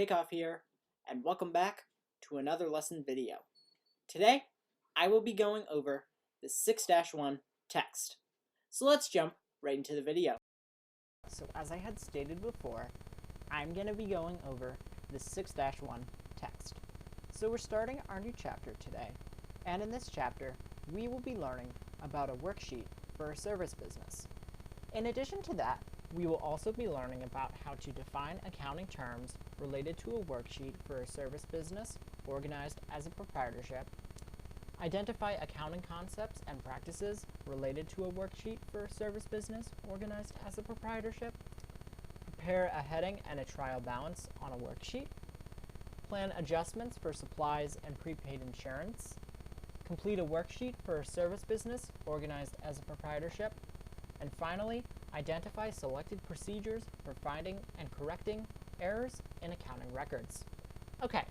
Takeoff here, and welcome back to another lesson video. Today, I will be going over the 6-1 text. So let's jump right into the video. So as I had stated before, I'm going to be going over the 6-1 text. So we're starting our new chapter today, and in this chapter, we will be learning about a worksheet for a service business. In addition to that, we will also be learning about how to define accounting terms related to a worksheet for a service business organized as a proprietorship, identify accounting concepts and practices related to a worksheet for a service business organized as a proprietorship, prepare a heading and a trial balance on a worksheet, plan adjustments for supplies and prepaid insurance, complete a worksheet for a service business organized as a proprietorship, and finally, identify selected procedures for finding and correcting errors in accounting records. Okay,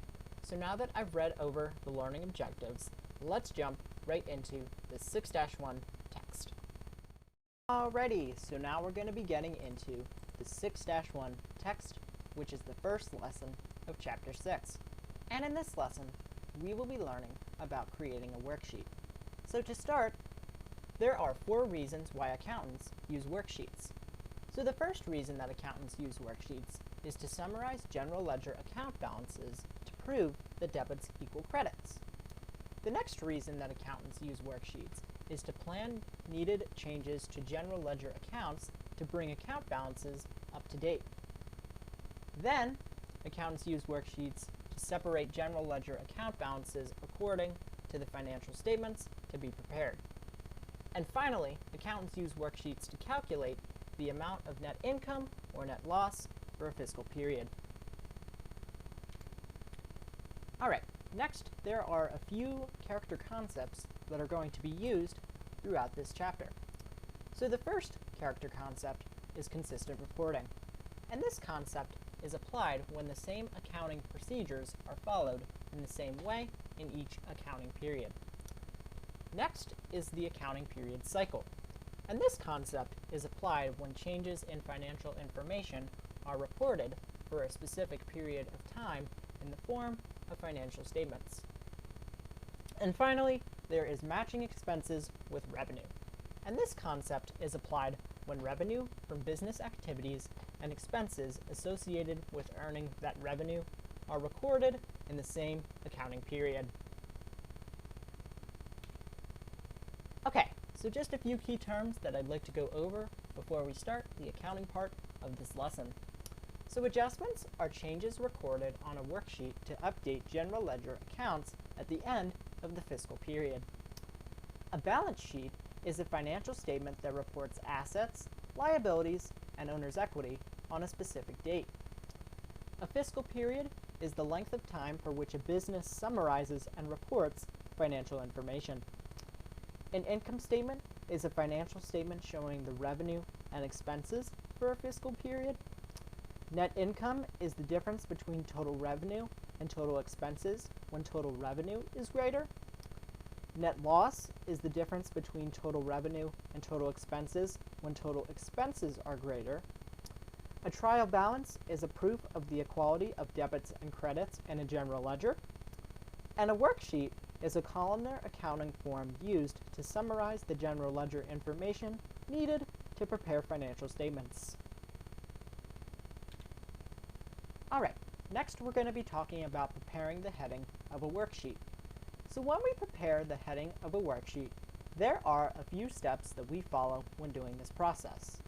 so now that I've read over the learning objectives, let's jump right into the 6-1 text. Alrighty, so now we're going to be getting into the 6-1 text, which is the first lesson of Chapter 6. And in this lesson, we will be learning about creating a worksheet. So to start, there are 4 reasons why accountants use worksheets. So the first reason that accountants use worksheets is to summarize general ledger account balances to prove that debits equal credits. The next reason that accountants use worksheets is to plan needed changes to general ledger accounts to bring account balances up to date. Then, accountants use worksheets to separate general ledger account balances according to the financial statements to be prepared. And finally, accountants use worksheets to calculate the amount of net income or net loss for a fiscal period. Alright, next there are a few character concepts that are going to be used throughout this chapter. So the first character concept is consistent reporting. And this concept is applied when the same accounting procedures are followed in the same way in each accounting period. Next is the accounting period cycle, and this concept is applied when changes in financial information are reported for a specific period of time in the form of financial statements. And finally, there is matching expenses with revenue, and this concept is applied when revenue from business activities and expenses associated with earning that revenue are recorded in the same accounting period. Okay, so just a few key terms that I'd like to go over before we start the accounting part of this lesson. So adjustments are changes recorded on a worksheet to update general ledger accounts at the end of the fiscal period. A balance sheet is a financial statement that reports assets, liabilities, and owner's equity on a specific date. A fiscal period is the length of time for which a business summarizes and reports financial information. An income statement is a financial statement showing the revenue and expenses for a fiscal period. Net income is the difference between total revenue and total expenses when total revenue is greater. Net loss is the difference between total revenue and total expenses when total expenses are greater. A trial balance is a proof of the equality of debits and credits in a general ledger. And a worksheet is a columnar accounting form used to summarize the general ledger information needed to prepare financial statements. Alright, next we're going to be talking about preparing the heading of a worksheet. So when we prepare the heading of a worksheet, there are a few steps that we follow when doing this process.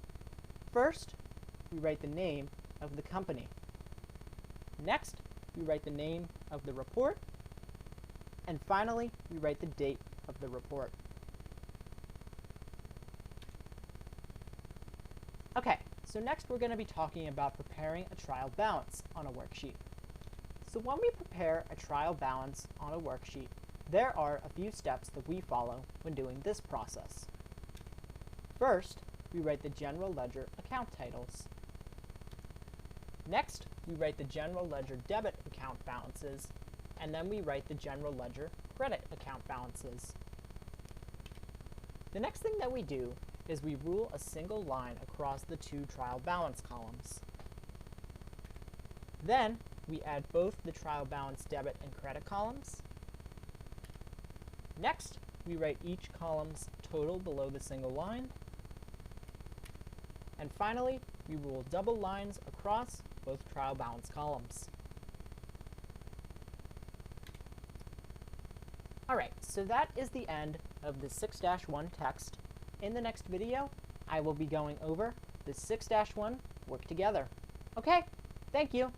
First, we write the name of the company. Next, we write the name of the report. And finally, we write the date of the report. Okay, so next we're going to be talking about preparing a trial balance on a worksheet. So when we prepare a trial balance on a worksheet, there are a few steps that we follow when doing this process. First, we write the general ledger account titles. Next, we write the general ledger debit account balances, and then we write the general ledger credit account balances. The next thing that we do is we rule a single line across the 2 trial balance columns. Then we add both the trial balance debit and credit columns. Next, we write each column's total below the single line. And finally, we rule double lines across both trial balance columns. Alright, so that is the end of the 6-1 text. In the next video, I will be going over the 6-1 work together. Okay, thank you.